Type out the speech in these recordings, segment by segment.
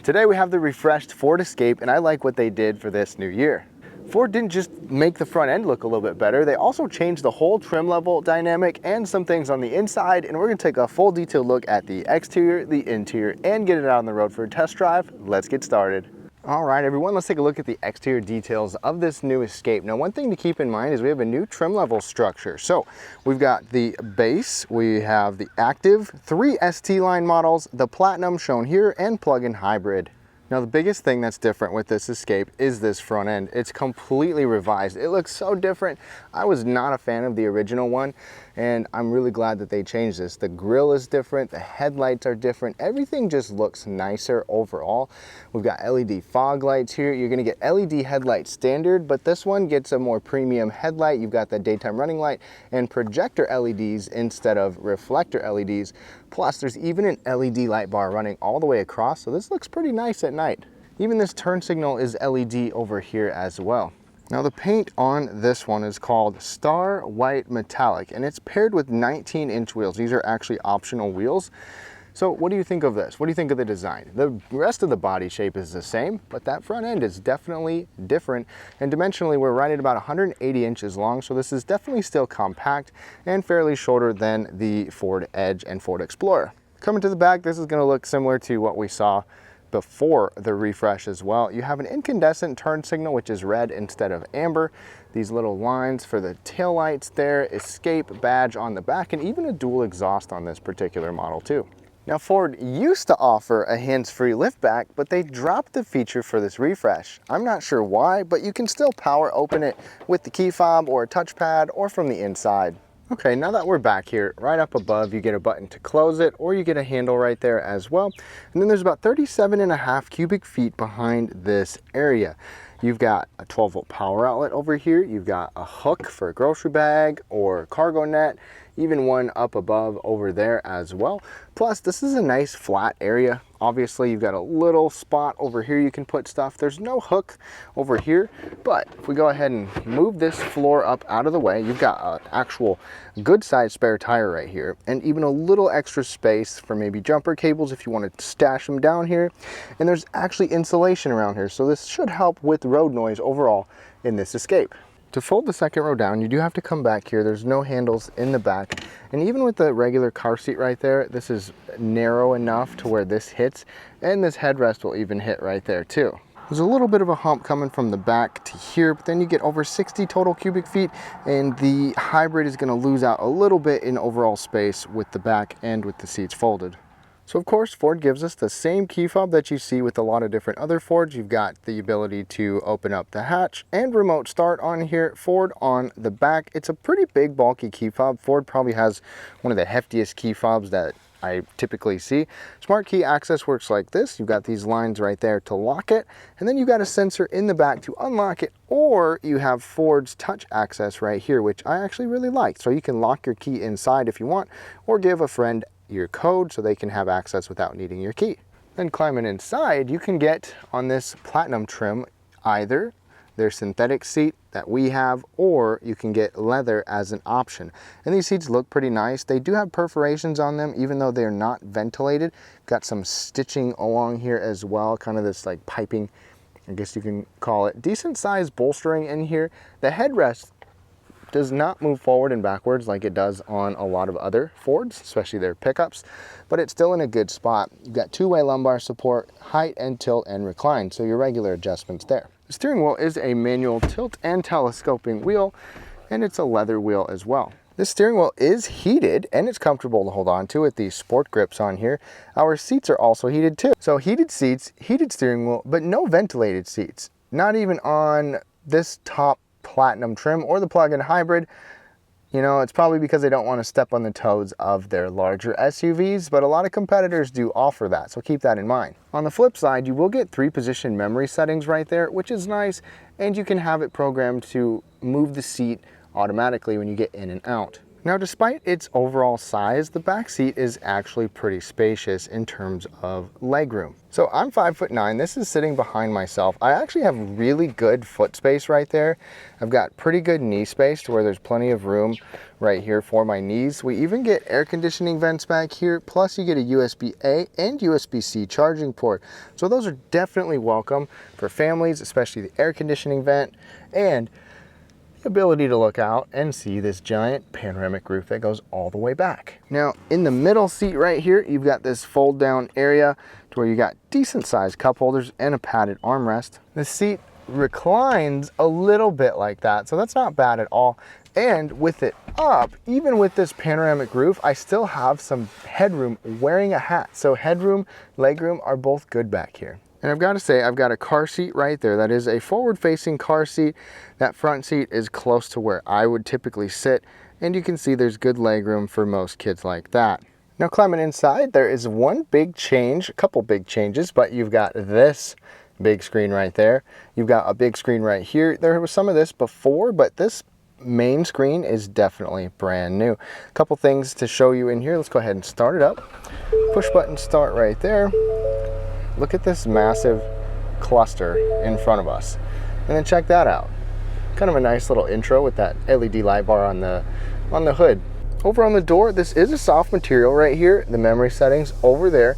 Today we have the refreshed Ford Escape, and I like what they did for this new year. Ford didn't just make the front end look a little bit better, they also changed the whole trim level dynamic and some things on the inside, and we're going to take a full detailed look at the exterior, the interior, and get it out on the road for a test drive. Let's get started. All right, everyone, let's take a look at the exterior details of this new Escape. Now, one thing to keep in mind is we have a new trim level structure. So we've got the base, we have the Active, 3 ST line models, the Platinum shown here, and plug-in hybrid. Now, the biggest thing that's different with this Escape is this front end. It's completely revised. It looks so different. I was not a fan of the original one, and I'm really glad that they changed this. The grille is different, the headlights are different. Everything just looks nicer overall. We've got LED fog lights here. You're gonna get LED headlights standard, but this one gets a more premium headlight. You've got the daytime running light and projector LEDs instead of reflector LEDs. Plus, there's even an LED light bar running all the way across, so this looks pretty nice at night. Even this turn signal is LED over here as well. Now, the paint on this one is called Star White Metallic, and it's paired with 19-inch wheels. These are actually optional wheels. So what do you think of this? What do you think of the design? The rest of the body shape is the same, but that front end is definitely different. And dimensionally, we're right at about 180 inches long, so this is definitely still compact and fairly shorter than the Ford Edge and Ford Explorer. Coming to the back, this is gonna look similar to what we saw before the refresh as well. You have an incandescent turn signal, which is red instead of amber. These little lines for the taillights there, Escape badge on the back, and even a dual exhaust on this particular model too. Now, Ford used to offer a hands-free liftback, but they dropped the feature for this refresh. I'm not sure why, but you can still power open it with the key fob or a touchpad or from the inside. Okay, now that we're back here, right up above, you get a button to close it, or you get a handle right there as well. And then there's about 37.5 cubic feet behind this area. You've got a 12-volt power outlet over here. You've got a hook for a grocery bag or cargo net, even one up above over there as well. Plus, this is a nice flat area. Obviously, you've got a little spot over here you can put stuff. There's no hook over here, but if we go ahead and move this floor up out of the way, you've got an actual good sized spare tire right here, and even a little extra space for maybe jumper cables if you want to stash them down here. And there's actually insulation around here, so this should help with road noise overall in this Escape. To fold the second row down, you do have to come back here. There's no handles in the back. And even with the regular car seat right there, this is narrow enough to where this hits, and this headrest will even hit right there too. There's a little bit of a hump coming from the back to here, but then you get over 60 total cubic feet, and the hybrid is gonna lose out a little bit in overall space with the back and with the seats folded. So of course, Ford gives us the same key fob that you see with a lot of different other Fords. You've got the ability to open up the hatch and remote start on here. Ford on the back. It's a pretty big, bulky key fob. Ford probably has one of the heftiest key fobs that I typically see. Smart key access works like this. You've got these lines right there to lock it, and then you've got a sensor in the back to unlock it, or you have Ford's touch access right here, which I actually really like. So you can lock your key inside if you want, or give a friend your code so they can have access without needing your key. Then climbing inside, you can get on this Platinum trim either their synthetic seat that we have, or you can get leather as an option. And these seats look pretty nice. They do have perforations on them, even though they're not ventilated. Got some stitching along here as well, kind of this like piping, I guess you can call it. Decent sized bolstering in here. The headrest does not move forward and backwards like it does on a lot of other Fords, especially their pickups, but it's still in a good spot. You've got two-way lumbar support, height and tilt and recline, so your regular adjustments there. The steering wheel is a manual tilt and telescoping wheel, and it's a leather wheel as well. This steering wheel is heated, and it's comfortable to hold on to with these sport grips on here. Our seats are also heated too. So heated seats, heated steering wheel, but no ventilated seats. Not even on this top Platinum trim or the plug-in hybrid. You know, it's probably because they don't want to step on the toes of their larger SUVs, but a lot of competitors do offer that, so keep that in mind. On the flip side, you will get 3-position memory settings right there, which is nice, and you can have it programmed to move the seat automatically when you get in and out. Now, despite its overall size, the back seat is actually pretty spacious in terms of legroom. So I'm 5'9". This is sitting behind myself. I actually have really good foot space right there. I've got pretty good knee space to where there's plenty of room right here for my knees. We even get air conditioning vents back here, plus you get a USB-A and USB-C charging port. So those are definitely welcome for families, especially the air conditioning vent and ability to look out and see this giant panoramic roof that goes all the way back. Now, in the middle seat right here, you've got this fold down area to where you got decent sized cup holders and a padded armrest. The seat reclines a little bit like that, so that's not bad at all. And with it up, even with this panoramic roof, I still have some headroom wearing a hat. So headroom, legroom are both good back here. And I've got to say, I've got a car seat right there. That is a forward-facing car seat. That front seat is close to where I would typically sit. And you can see there's good legroom for most kids like that. Now, climbing inside, there is one big change, a couple big changes, but you've got this big screen right there. You've got a big screen right here. There was some of this before, but this main screen is definitely brand new. A couple things to show you in here. Let's go ahead and start it up. Push button start right there. Look at this massive cluster in front of us. And then check that out. Kind of a nice little intro with that LED light bar on the hood. Over on the door, this is a soft material right here. The memory settings over there.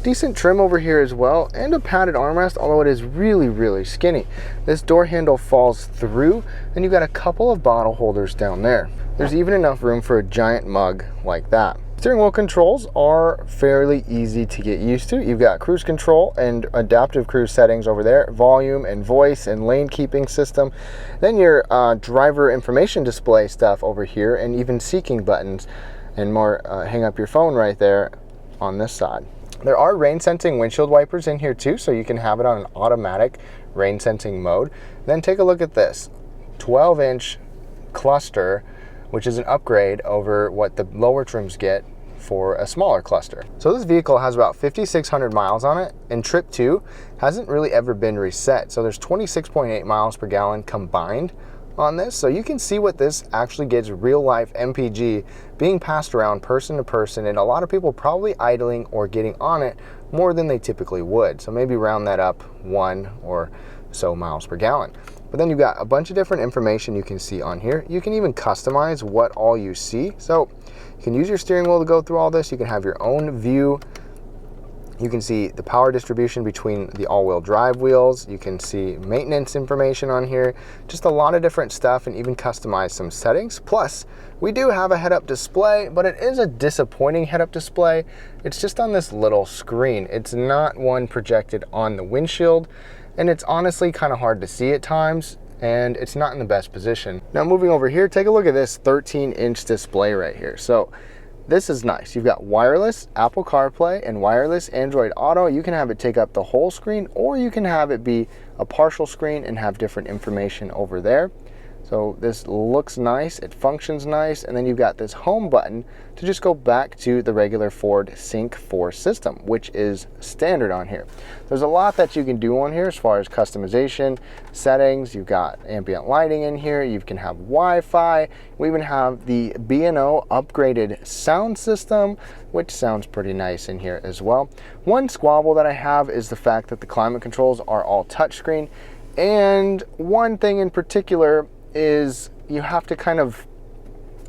Decent trim over here as well, and a padded armrest, although it is really, really skinny. This door handle falls through, and you've got a couple of bottle holders down there. There's even enough room for a giant mug like that. Steering wheel controls are fairly easy to get used to. You've got cruise control and adaptive cruise settings over there, volume and voice and lane keeping system. Then your driver information display stuff over here, and even seeking buttons and more. Hang up your phone right there on this side. There are rain sensing windshield wipers in here too, so you can have it on an automatic rain sensing mode. Then take a look at this 12-inch cluster, which is an upgrade over what the lower trims get for a smaller cluster. So this vehicle has about 5,600 miles on it, and trip 2 hasn't really ever been reset. So there's 26.8 miles per gallon combined on this. So you can see what this actually gets real life MPG being passed around person to person, and a lot of people probably idling or getting on it more than they typically would. So maybe round that up 1 or so miles per gallon. But then you've got a bunch of different information you can see on here. You can even customize what all you see. So you can use your steering wheel to go through all this. You can have your own view. You can see the power distribution between the all-wheel drive wheels. You can see maintenance information on here. Just a lot of different stuff, and even customize some settings. Plus, we do have a head-up display, but it is a disappointing head-up display. It's just on this little screen. It's not one projected on the windshield, and it's honestly kind of hard to see at times, and it's not in the best position. Now, moving over here, take a look at this 13-inch display right here. So this is nice. You've got wireless Apple CarPlay and wireless Android Auto. You can have it take up the whole screen, or you can have it be a partial screen and have different information over there. So this looks nice, it functions nice, and then you've got this home button to just go back to the regular Ford Sync 4 system, which is standard on here. There's a lot that you can do on here as far as customization, settings. You've got ambient lighting in here, you can have Wi-Fi, we even have the B&O upgraded sound system, which sounds pretty nice in here as well. One squabble that I have is the fact that the climate controls are all touchscreen, and one thing in particular is you have to kind of,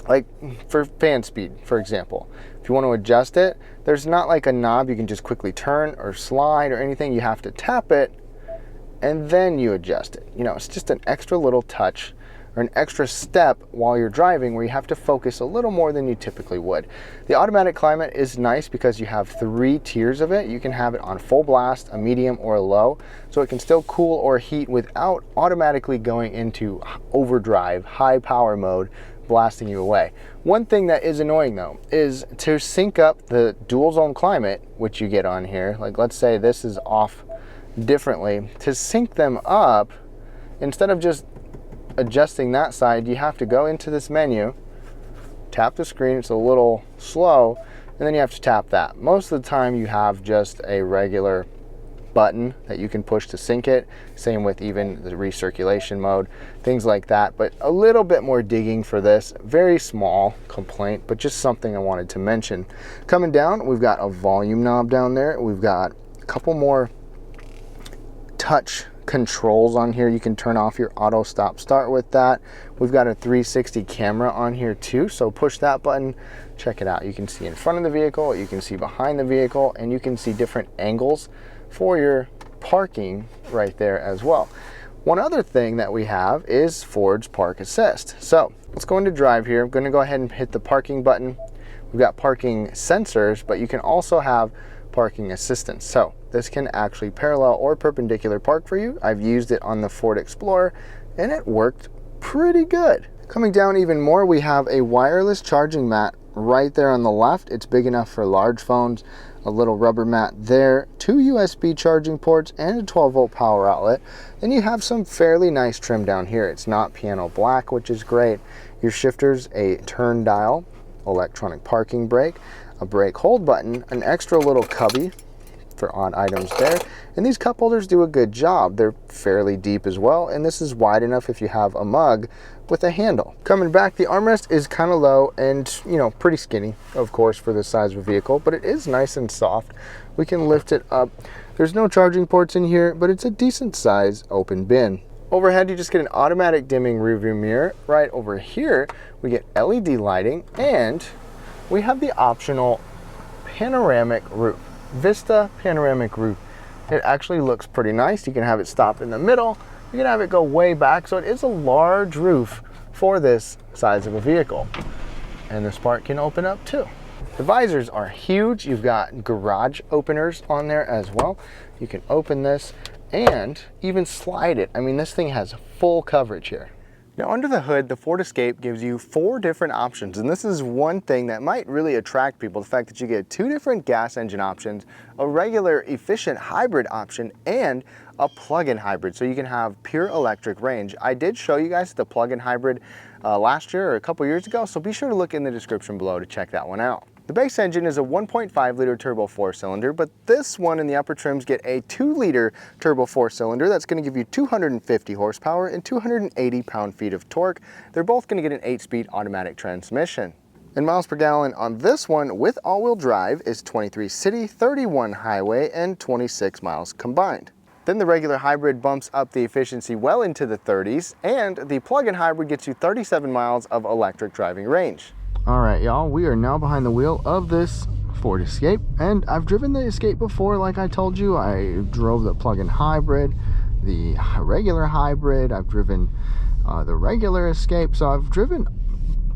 like for fan speed, for example, if you want to adjust it, there's not like a knob you can just quickly turn or slide or anything. You have to tap it and then you adjust it. You know, it's just an extra little touch or an extra step while you're driving where you have to focus a little more than you typically would. The automatic climate is nice because you have 3 tiers of it. You can have it on full blast, a medium, or a low, so it can still cool or heat without automatically going into overdrive, high power mode, blasting you away. One thing that is annoying though is to sync up the dual zone climate, which you get on here, like let's say this is off differently, to sync them up, instead of just adjusting that side, you have to go into this menu, tap the screen, it's a little slow, and then you have to tap that. Most of the time you have just a regular button that you can push to sync it. Same with even the recirculation mode, things like that. But a little bit more digging for this. Very small complaint, but just something I wanted to mention. Coming down, we've got a volume knob down there. We've got a couple more touch controls on here. You can turn off your auto stop start with that. We've got a 360 camera on here too, so push that button, check it out. You can see in front of the vehicle, you can see behind the vehicle, and you can see different angles for your parking right there as well. One other thing that we have is Ford's Park Assist. So let's go into drive here. I'm going to go ahead and hit the parking button. We've got parking sensors, but you can also have parking assistance. So this can actually parallel or perpendicular park for you. I've used it on the Ford Explorer and it worked pretty good. Coming down even more, we have a wireless charging mat right there on the left. It's big enough for large phones. A little rubber mat there, 2 USB charging ports, and a 12-volt power outlet. Then you have some fairly nice trim down here. It's not piano black, which is great. Your shifter's a turn dial, electronic parking brake, a brake hold button, an extra little cubby for odd items there, and these cup holders do a good job. They're fairly deep as well, and this is wide enough if you have a mug with a handle. Coming back, the armrest is kind of low and, you know, pretty skinny, of course, for this size of a vehicle, but it is nice and soft. We can lift it up. There's no charging ports in here, but it's a decent size open bin. Overhead, you just get an automatic dimming rearview mirror. Right over here, we get LED lighting, and we have the optional panoramic roof. Vista panoramic roof. It actually looks pretty nice. You can have it stop in the middle. You can have it go way back. So it is a large roof for this size of a vehicle. And this part can open up too. The visors are huge. You've got garage openers on there as well. You can open this and even slide it. I mean, this thing has full coverage here. Now under the hood, the Ford Escape gives you 4 different options, and this is one thing that might really attract people, the fact that you get 2 different gas engine options, a regular efficient hybrid option, and a plug-in hybrid, so you can have pure electric range. I did show you guys the plug-in hybrid last year or a couple years ago, so be sure to look in the description below to check that one out. The base engine is a 1.5 liter turbo 4-cylinder, but this one in the upper trims get a 2 liter turbo 4-cylinder that's going to give you 250 horsepower and 280 pound-feet of torque. They're both going to get an 8-speed automatic transmission. And miles per gallon on this one with all-wheel drive is 23 city, 31 highway, and 26 miles combined. Then the regular hybrid bumps up the efficiency well into the 30s, and the plug-in hybrid gets you 37 miles of electric driving range. All right, y'all, we are now behind the wheel of this Ford Escape, and I've driven the Escape before. Like I told you, I drove the plug-in hybrid, the regular hybrid, I've driven the regular Escape, so I've driven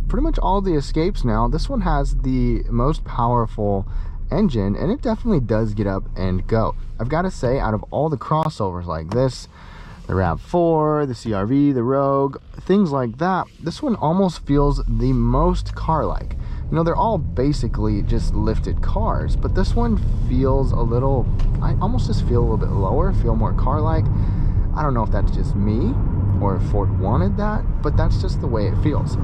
pretty much all the Escapes now. This one has the most powerful engine, and it definitely does get up and go. I've got to say, out of all the crossovers like this, the RAV4, the CR-V, the Rogue, things like that, this one almost feels the most car-like. You know, they're all basically just lifted cars, but this one feels a little, I almost just feel a little bit lower, feel more car-like. I don't know if that's just me or if Ford wanted that, but that's just the way it feels.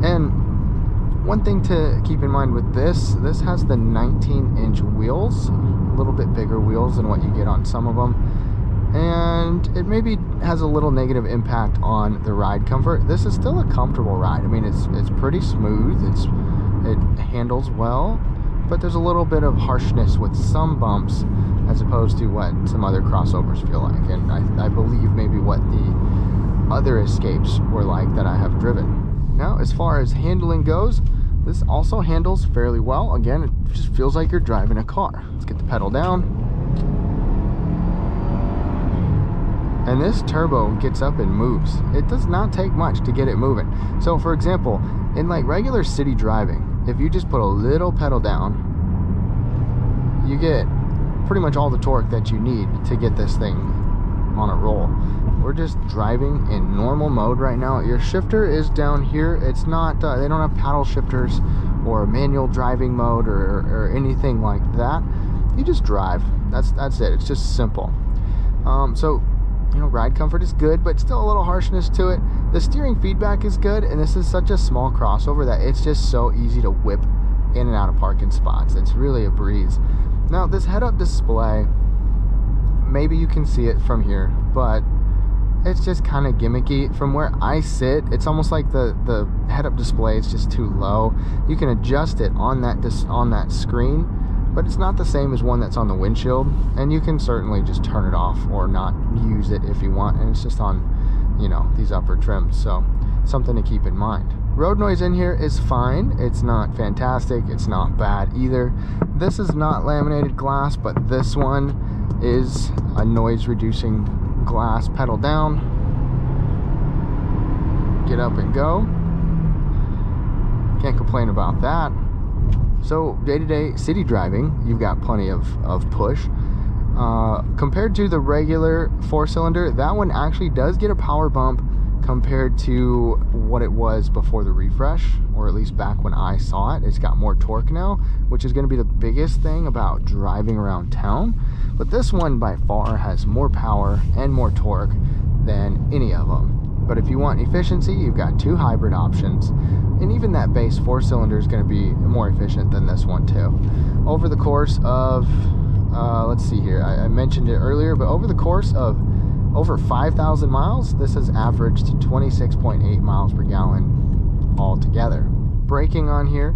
And one thing to keep in mind with this has the 19-inch wheels, a little bit bigger wheels than what you get on some of them. And it maybe has a little negative impact on the ride comfort. This is still a comfortable ride. I mean, it's pretty smooth. It handles well, but there's a little bit of harshness with some bumps as opposed to what some other crossovers feel like. And I believe maybe what the other Escapes were like that I have driven. Now, as far as handling goes, this also handles fairly well. Again, it just feels like you're driving a car. Let's get the pedal down. And this turbo gets up and moves. It does not take much to get it moving. So for example, in like regular city driving, if you just put a little pedal down, you get pretty much all the torque that you need to get this thing on a roll. We're just driving in normal mode right now. Your shifter is down here. It's not, they don't have paddle shifters or manual driving mode or anything like that. You just drive. That's it. It's just simple. So, you know, ride comfort is good, but still a little harshness to it. The steering feedback is good, and this is such a small crossover that it's just so easy to whip in and out of parking spots. It's really a breeze. Now, this head-up display maybe you can see it from here, but it's just kind of gimmicky. From where I sit, it's almost like the head-up display is just too low. You can adjust it on that screen, but it's not the same as one that's on the windshield, and you can certainly just turn it off or not use it if you want, and it's just on, you know, these upper trims. So something to keep in mind. Road noise in here is fine. It's not fantastic, it's not bad either. This is not laminated glass, but this one is a noise reducing glass. Pedal down, get up and go. Can't complain about that. So day-to-day city driving, you've got plenty of push. Compared to the regular 4-cylinder, that one actually does get a power bump compared to what it was before the refresh, or at least back when I saw it. It's got more torque now, which is going to be the biggest thing about driving around town. But this one by far has more power and more torque than any of them. But if you want efficiency, you've got 2 hybrid options, and even that base 4-cylinder is going to be more efficient than this one too. Over the course of, let's see here, I mentioned it earlier, but over the course of over 5,000 miles, this has averaged 26.8 miles per gallon altogether. Braking on here,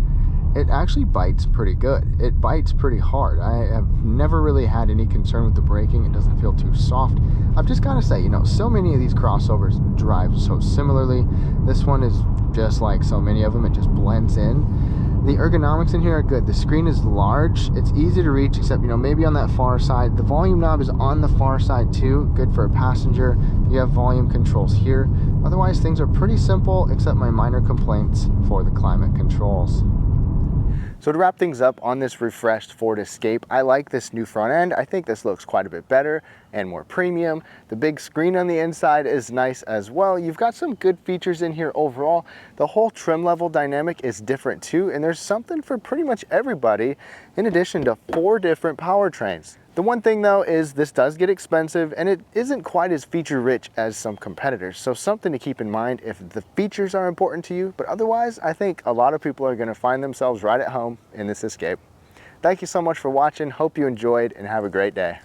it actually bites pretty good. It bites pretty hard. I have never really had any concern with the braking. It doesn't feel too soft. I've just got to say, you know, so many of these crossovers drive so similarly. This one is just like so many of them. It just blends in. The ergonomics in here are good. The screen is large. It's easy to reach, except, you know, maybe on that far side. The volume knob is on the far side too. Good for a passenger. You have volume controls here. Otherwise, things are pretty simple, except my minor complaints for the climate controls. So to wrap things up on this refreshed Ford Escape, I like this new front end. I think this looks quite a bit better and more premium. The big screen on the inside is nice as well. You've got some good features in here overall. The whole trim level dynamic is different too, and there's something for pretty much everybody, in addition to 4 different powertrains. The one thing though is this does get expensive, and it isn't quite as feature rich as some competitors. So something to keep in mind if the features are important to you, but otherwise I think a lot of people are going to find themselves right at home in this Escape. Thank you so much for watching. Hope you enjoyed, and have a great day.